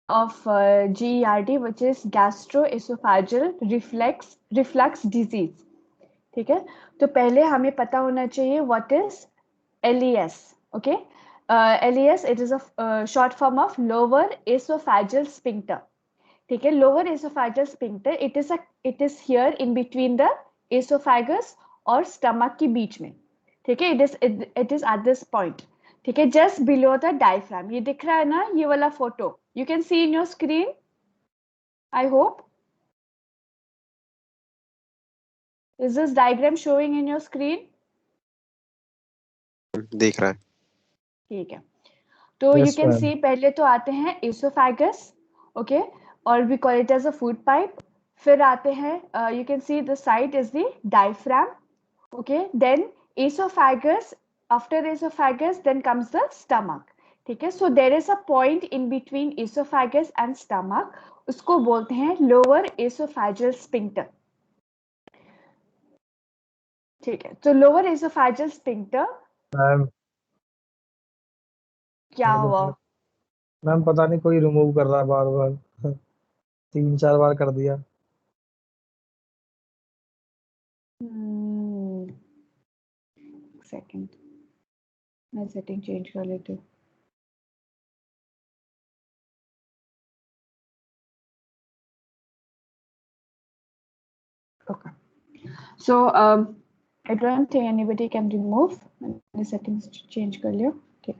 of GERD, which is gastroesophageal reflux disease. ठीक है, तो पहले हमें पता होना चाहिए what is LES. Okay, LES, it is a short form of lower esophageal sphincter. ठीक है, lower esophageal sphincter, it is here in between the esophagus और stomach के बीच में. ठीक है, it is at this point. ठीक है, just below the diaphragm. ये दिख रहा है ना, ये वाला photo you can see in your screen, I hope. Is this diagram showing in your screen? देख रहा है. ठीक है, तो Yes, you can ma'am. see पहले तो आते हैं esophagus, okay, और we call it as a food pipe. फिर आते हैं you can see the site is the diaphragm, okay, then esophagus, after esophagus then comes the stomach. ठीक है, so there is a point in between esophagus and stomach, उसको बोलते हैं lower esophageal sphincter. ठीक है, तो lower esophageal sphincter मैम क्या हुआ? मैम पता नहीं कोई रिमूव कर रहा है बार बार 3-4 बार कर दिया. सेकंड, मैं सेटिंग चेंज कर लेती हूँ. Okay, so I don't think anybody can remove. मैंने settings change कर लिया. Okay,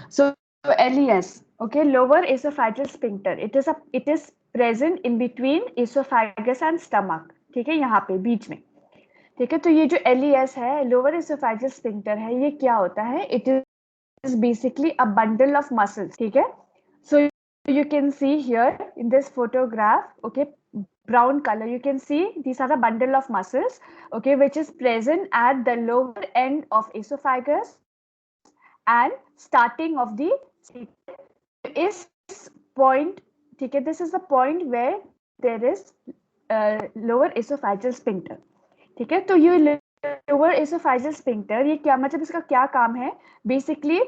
so LES, okay, lower esophageal sphincter, it is present in between esophagus and stomach. ठीक है, यहाँ पे बीच में. ठीक है, तो ये जो LES है, lower esophageal sphincter है, ये क्या होता है? It is basically a bundle of muscles. ठीक है, so you can see here in this photograph, okay, brown color, you can see these are a bundle of muscles, okay, which is present at the lower end of esophagus and starting of the is point. ठीक है, this is the point where there is lower esophageal sphincter. ठीक है, तो ये lower esophageal sphincter, ये क्या मतलब, इसका क्या काम है? बेसिकली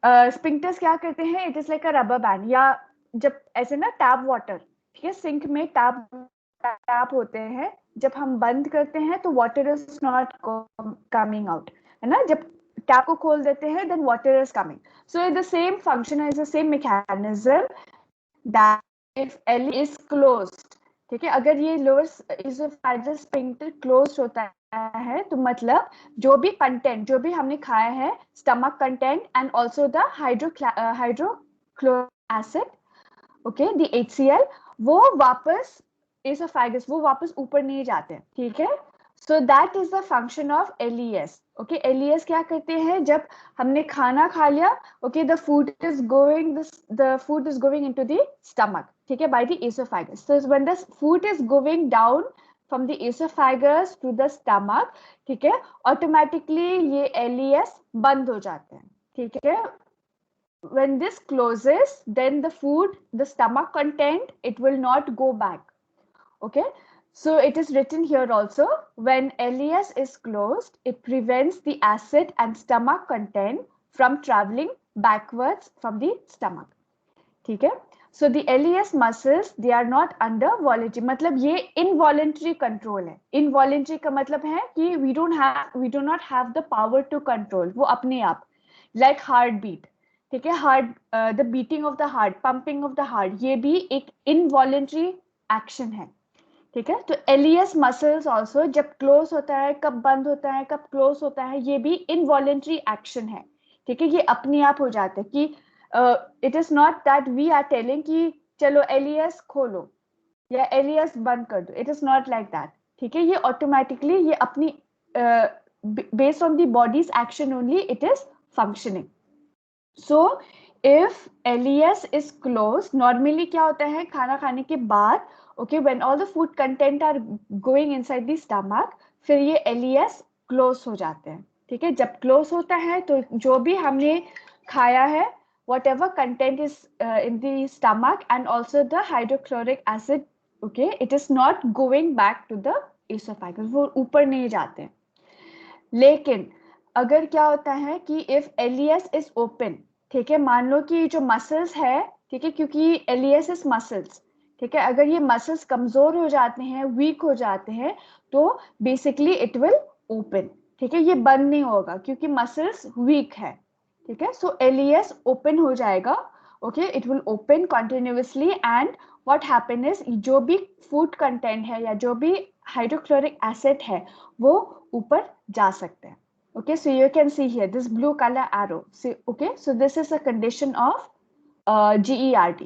स्पिंक्टर्स क्या करते हैं? It is like a rubber band, या जब ऐसे ना टैप वाटर, ठीक है, सिंक में टैप होते हैं, जब हम बंद करते हैं तो water is not coming out, है ना, जब टैप को खोल देते हैं then water is coming. So the same function is the same mechanism that if L is closed. ठीक है, अगर ये लोअर एसोफेजियल स्फिंक्टर क्लोज होता है तो मतलब जो भी कंटेंट, जो भी हमने खाया है, stomach content and also the hydrochloric acid, okay, the HCl, वो वापस एसोफेगस, वो वापस ऊपर नहीं जाते हैं. ठीक है, so that is the function of LES. Okay, LES क्या करते हैं? जब हमने खाना खा लिया, okay, the food is going into the stomach, ठीक है, by the esophagus. So when the food is going down from the esophagus to the stomach, ठीक है, ऑटोमेटिकली ये LES बंद हो जाते हैं. ठीक है, when this closes, then the food, the stomach content, it will not go back. Okay, so it is written here also, when LES is closed, it prevents the acid and stomach content from traveling backwards from the stomach. ठीक है, so the LES muscles, they are not under voluntary, मतलब ये involuntary control है. Involuntary का मतलब है कि we do not have the power to control, वो अपने आप, like heartbeat. ठीक है, the beating of the heart, pumping of the heart, ये भी एक involuntary action है. ठीक है, तो LES muscles also जब close होता है, कब बंद होता है, कब close होता है, ये भी involuntary action है. ठीक है, ये अपने आप हो जाता है कि it is not that we are telling कि चलो LES खोलो या LES बंद कर दो. It is not like that. ठीक है, ये automatically, ये अपनी based on the body's action only it is functioning. So if LES is closed, normally क्या होता है, खाना खाने के बाद, okay, when all the food content are going inside the stomach, फिर ये LES close हो जाते हैं. ठीक है, जब close होता है तो जो भी हमने खाया है, whatever content is in the stomach and also the hydrochloric acid, okay, it is not going back to the esophagus, वो ऊपर नहीं जाते हैं. लेकिन अगर क्या होता है कि if LES is open, ठीक है, मान लो कि जो मसल्स है ठीक है, क्योंकि एलियस इज मसल्स, ठीक है, अगर ये मसल्स कमजोर हो जाते हैं, वीक हो जाते हैं, तो बेसिकली इट विल ओपन, ठीक है, ये बंद नहीं होगा क्योंकि मसल्स वीक है, ठीक है, सो एलियस ओपन हो जाएगा, okay, it will open continuously and what happen is जो भी फूड कंटेंट है या जो भी हाइड्रोक्लोरिक एसिड है वो ऊपर जा सकते हैं, okay, so you can see here this blue color arrow, see, okay, so this is a condition of GERD.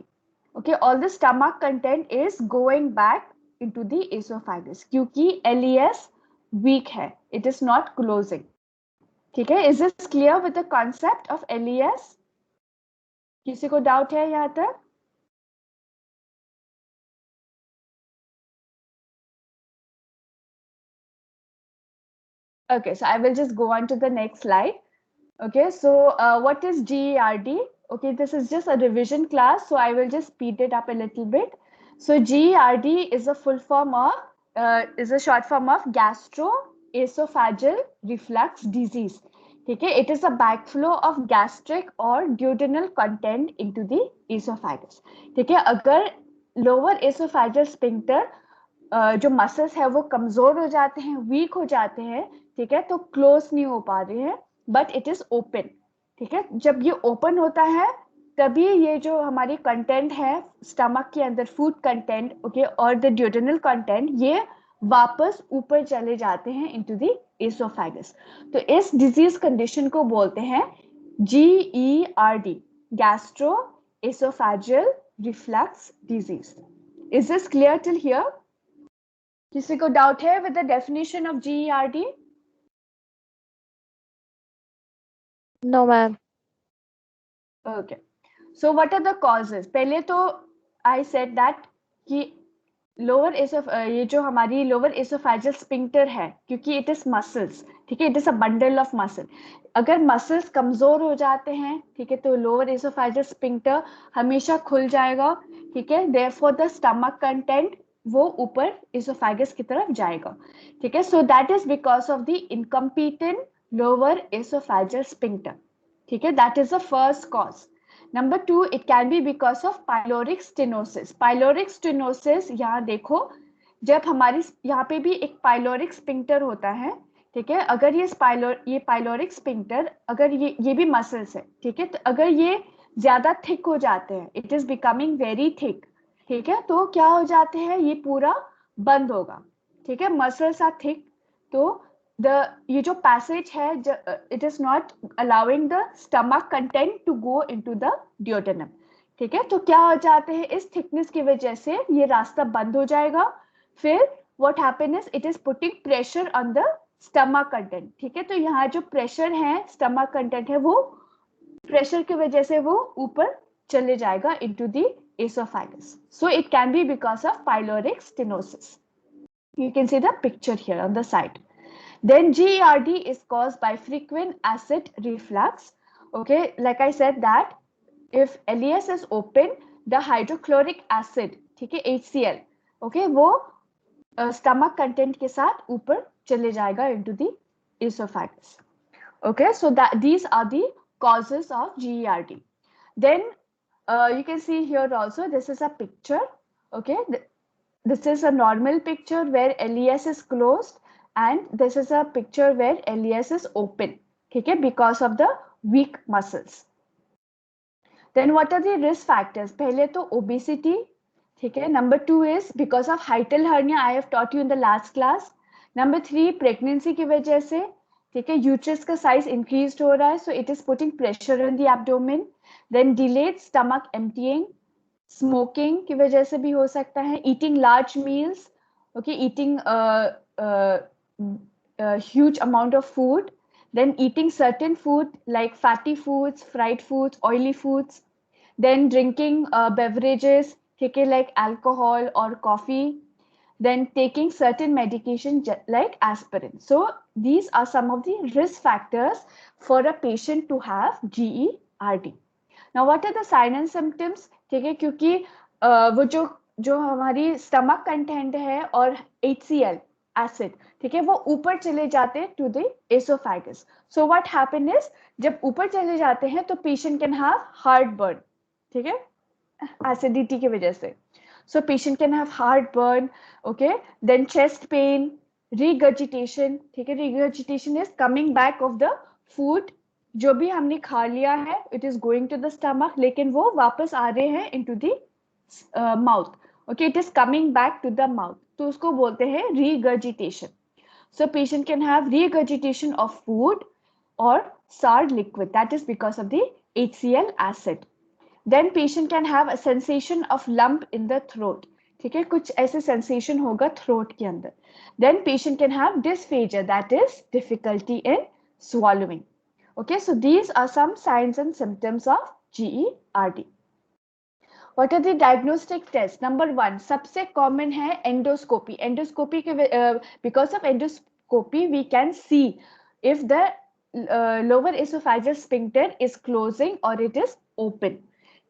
Okay, all the stomach content is going back into the esophagus क्योंकि LES weak है, it is not closing. ठीक है, is this clear with the concept of LES? किसी को doubt है यहाँ तक? Okay, so I will just go on to the next slide. Okay, so what is GERD? Okay, this is just a revision class, so I will just speed it up a little bit. So GERD is a full form of, is a short form of gastroesophageal reflux disease. ठीक है, it is a backflow of gastric or duodenal content into the esophagus. ठीक है, अगर lower esophageal sphincter जो muscles है वो कमजोर हो जाते हैं, वीक हो जाते हैं, ठीक है, तो क्लोज नहीं हो पा रहे हैं, बट इट इज ओपन, ठीक है, जब ये ओपन होता है तभी ये जो हमारी कंटेंट है स्टमक के अंदर, फूड कंटेंट, ओके, और द ड्यूडेनल कंटेंट, ये वापस ऊपर चले जाते हैं इनटू द एसोफेगस। तो इस डिजीज कंडीशन को बोलते हैं GERD, gastro oesophageal reflux disease. Is this clear till here? किसी को डाउट है with the definition of GERD? No, ma'am. Okay, so what are the causes? पहले तो I said that कि लोअर ये जो हमारी लोअर एसोफेजियल स्फिंक्टर है, क्योंकि इट इज मसल्स, ठीक है, it is a bundle of muscle, अगर मसल्स कमजोर हो जाते हैं, ठीक है, तो लोअर एसोफेजियल स्फिंक्टर हमेशा खुल जाएगा, ठीक है, देयरफॉर द स्टमक कंटेंट वो ऊपर एसोफेगस की तरफ जाएगा, ठीक है, so that is because of the इनकम्पीटेंट lower oesophageal sphincter, ठीक है, that is the first cause. Number 2, it can be because of pyloric stenosis. Pyloric stenosis, यहाँ देखो, जब हमारी यहाँ पे भी एक पाइलोरिक स्पिंक्टर होता है, ठीक है, अगर ये पाइलोरिक स्पिंक्टर, अगर ये भी मसल्स है, ठीक है, तो अगर ये ज्यादा थिक हो जाते हैं, it is becoming very thick, ठीक है, तो क्या हो जाते हैं, ये पूरा बंद होगा, ठीक है, मसल्स आर थिक, तो ये जो पैसेज है, it is not allowing the stomach content to go into the duodenum, ठीक है, तो क्या हो जाते हैं, इस थिकनेस की वजह से ये रास्ता बंद हो जाएगा, फिर what happen is it is putting pressure on the stomach content, ठीक है, तो यहाँ जो प्रेशर है, स्टमक कंटेंट है, वो प्रेशर की वजह से वो ऊपर चले जाएगा into the esophagus. So it can be because of pyloric stenosis. You can see the picture here on the side. Then GERD is caused by frequent acid reflux. Okay, like I said that if LES is open, the hydrochloric acid, ठीक है, HCl, okay, वो stomach content के साथ ऊपर चले जाएगा into the esophagus. Okay, so that these are the causes of GERD. Then you can see here also, this is a picture, okay, this is a normal picture where LES is closed, and this is a picture where LES is open, okay, because of the weak muscles. Then what are the risk factors? पहले तो obesity, ठीक है, number 2 is because of hiatal hernia, I have taught you in the last class. Number 3, pregnancy की वजह से, ठीक है, uterus का साइज इंक्रीज हो रहा है, so it is putting pressure on the abdomen. Then delayed stomach emptying, smoking की वजह से भी हो सकता है, eating large meals, okay, eating huge amount of food, then eating certain food like fatty foods, fried foods, oily foods, then drinking beverages, okay, like alcohol or coffee, then taking certain medication like aspirin. So these are some of the risk factors for a patient to have GERD. Now what are the signs and symptoms? ठीक है, क्योंकि वो जो हमारी stomach content है और HCl acid, ठीक है, वो ऊपर चले जाते हैं to the oesophagus. So what happen is, जब ऊपर चले जाते हैं तो patient can have heart burn, ठीक है, एसिडिटी की वजह से. So patient can have heartburn, okay, then chest pain, regurgitation. ठीक है, regurgitation is coming back of the food जो भी हमने खा लिया है, it is going to the stomach, लेकिन वो वापस आ रहे हैं into the mouth. Okay, it is coming back to the mouth. तो उसको बोलते हैं regurgitation. So patient can have regurgitation of food or sour liquid. That is because of the HCl acid. Then patient can have a sensation of lump in the throat. ठीक है, कुछ ऐसे sensation होगा throat के अंदर. Then patient can have dysphagia, that is difficulty in swallowing. Okay, so these are some signs and symptoms of GERD. What are the diagnostic tests? Number 1, सबसे common है endoscopy. Endoscopy के because of endoscopy we can see if the lower esophageal sphincter is closing or it is open.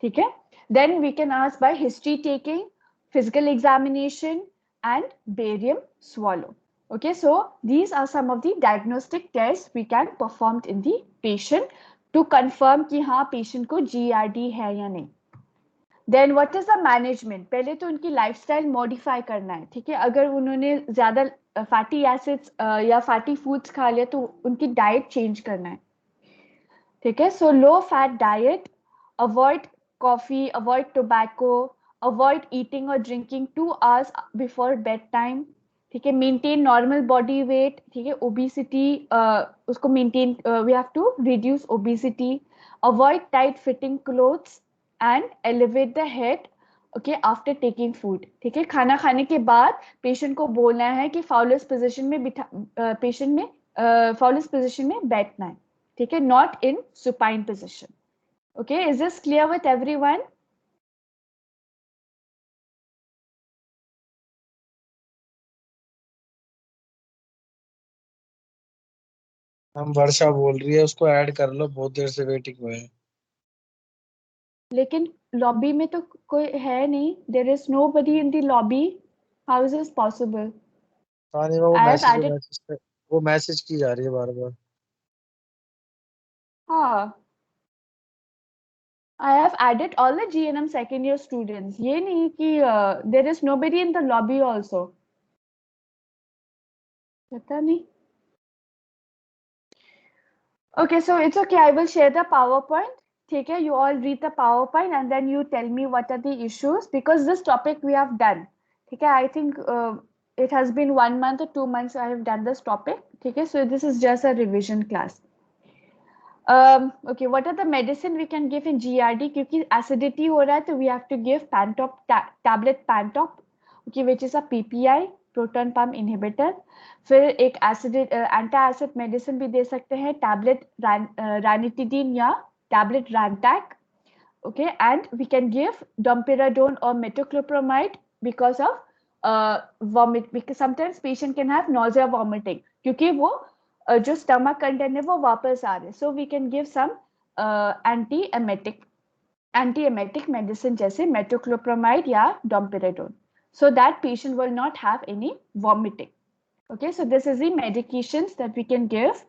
ठीक है, then we can ask by history taking, physical examination and barium swallow. Okay, so these are some of the diagnostic tests we can perform in the patient to confirm कि हाँ patient को GERD है या नहीं. Then what is the management? पहले तो उनकी lifestyle modify करना है. ठीक है, अगर उन्होंने ज़्यादा fatty acids या fatty foods खा लिया तो उनकी diet change करना है. ठीक है, so low fat diet, avoid coffee, avoid tobacco, avoid eating or drinking 2 hours before bedtime. ठीक है, maintain normal body weight. ठीक है, obesity उसको maintain, we have to reduce obesity, avoid tight fitting clothes and elevate the head. Okay, after taking food. ठीक है, खाना खाने के बाद patient को बोलना है कि fowler's position में patient में fowler's position में बैठना है. ठीक है, not in supine position. Okay, is this clear with everyone? हम वर्षा बोल रही है, उसको ऐड कर लो, बहुत देर से वेटिंग में है. लेकिन लॉबी में तो कोई है नहीं. There is nobody in the lobby. How is this possible? तानी वो I have added. मैसेज की जा रही है बार बार. हाँ, I have added all the GNM second year students. ये नहीं कि there is nobody in the lobby also. पता नहीं. Okay, so it's okay. I will share the PowerPoint. ठीक है, you all read the PowerPoint and then you tell me what are the issues, because this topic we have done. ठीक है, I think it has been 1 month or 2 months I have done this topic. ठीक है, so this is just a revision class. Okay, what are the medicine we can give in GERD? क्योंकि acidity हो रहा है तो we have to give Pantop tablet Pantop, okay, which is a PPI, proton pump inhibitor. फिर एक anti acid medicine भी दे सकते हैं, टैबलेट ranitidine या tablet Rantac. Okay, and we can give domperidone or metoclopramide because of vomit, because sometimes patient can have nausea, vomiting, क्योंकि वो जो stomach content है वो वापस आ रहे. So we can give some anti emetic medicine जैसे मेटोक्लोप्रामाइड या domperidone, so that patient will not have any vomiting. Okay, so this is the medications that we can give.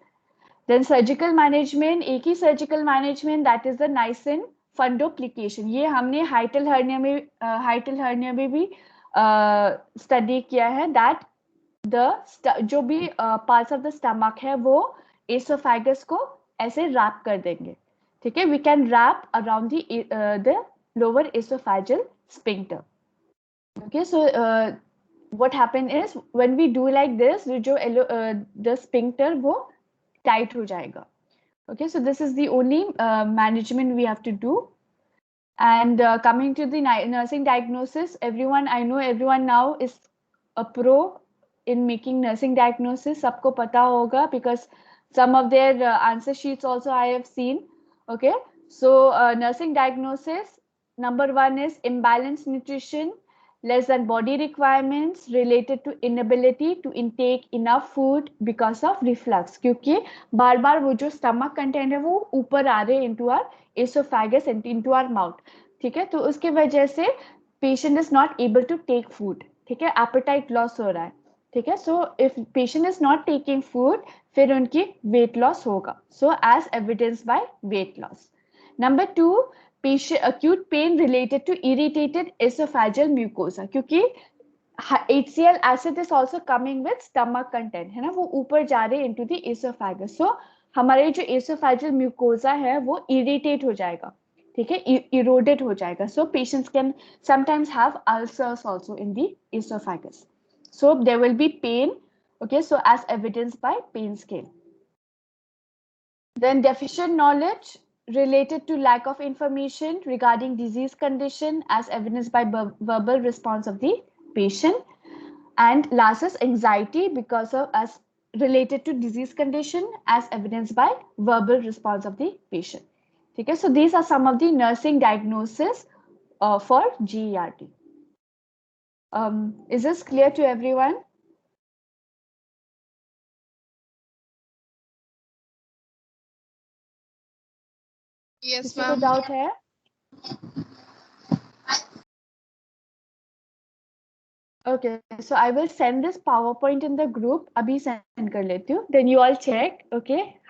Then surgical management, एक ही surgical management, that is the niacin fundoplication. ये हमने हाइटल hernia में भी study किया है, that जो भी parts of the stomach है वो एसोफेगस को ऐसे रैप कर देंगे. ठीक है, we can wrap around the lower oesophageal sphincter. Okay, so what happen is when we do like this, जो द स्फिंक्टर वो टाइट हो जाएगा. Okay, so this is the only management we have to do. And coming to the nursing diagnosis, I know everyone now is a pro in making nursing diagnosis. सबको पता होगा because some of their answer sheets also I have seen. Okay, so nursing diagnosis, number 1 is imbalanced nutrition, less than body requirements related to inability to intake enough food because of reflux. क्योंकि बार बार वो जो stomach content है वो ऊपर आ रहे into our esophagus and into our mouth. ठीक है, तो उसके वजह से patient is not able to take food. ठीक है, appetite loss हो रहा है. ठीक है, so if patient is not taking food, फिर उनकी weight loss होगा. So as evidenced by weight loss. Number 2, patient acute pain related to irritated esophageal mucosa, क्योंकि HCl acid is also coming with stomach content, है ना, वो ऊपर जा रहे into the esophagus. So हमारे जो esophageal mucosa है वो irritate हो जाएगा, ठीक है, eroded हो जाएगा. So patients can sometimes have ulcers also in the esophagus. So there will be pain, okay, so as evidenced by pain scale. Then deficient knowledge related to lack of information regarding disease condition as evidenced by verbal response of the patient. And last is anxiety because of as related to disease condition as evidenced by verbal response of the patient. Okay, so these are some of the nursing diagnosis for GERD. Is this clear to everyone? Yes, किसी को ma'am. Doubt है? Okay, so I will send this PowerPoint in the group. अभी send कर लेती हूँ. Then you all check, okay?